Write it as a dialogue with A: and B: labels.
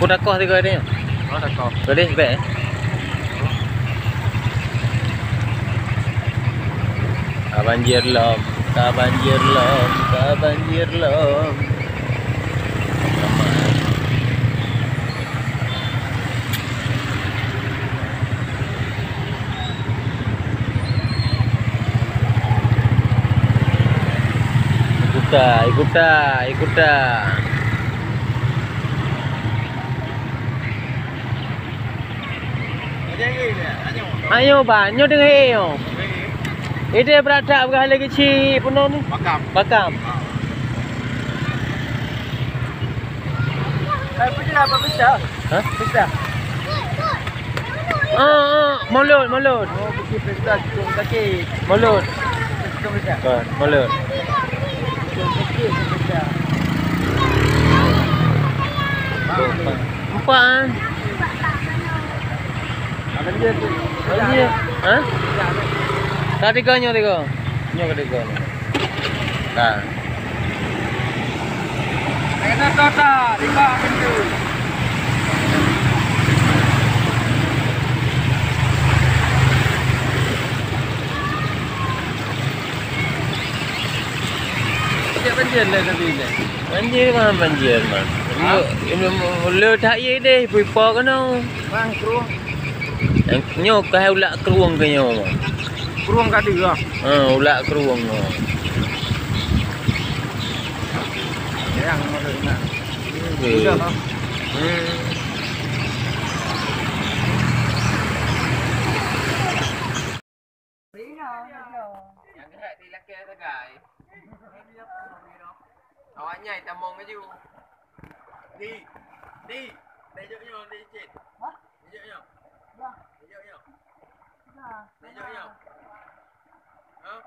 A: Pun dakoh tiga ni.
B: Oh, dakoh.
A: Boleh baik. Banjir lom, banjir lom, banjir lom. Ikuta. Ayo banyak dengan ayo. Ini berada berapa lagi kecil penuh ni? Bakam.
B: Pecah apa pecah?
A: Hah?
B: Pecah.
A: Mulut.
B: Oh, bukit pecah cukup sakit.
A: Mulut.
B: Cukup pecah.
A: Mulut.
B: Cukup sakit pecah.
A: Empat.
B: Ada dia tu.
A: Banjir. Hah? Tiga. Nyo ketiga ni. Nah.
B: Kena kota, lima pintu. Banjir lah tadi ni.
A: Banjir man. Mulut tak ye deh, pipa kena.
B: Bang keruang.
A: Nyo kah ulak keruang ke nyo.
B: Keruang kat dia.
A: Ulak keruang.
B: Yang mana nak.
A: Sudah. Yang gerak di laki tegai. Awaknya tamong maju. Di. Dejoknya cik. Hah? Dejoknya. Dah. Dejoknya. Dah. Dejoknya. Hah?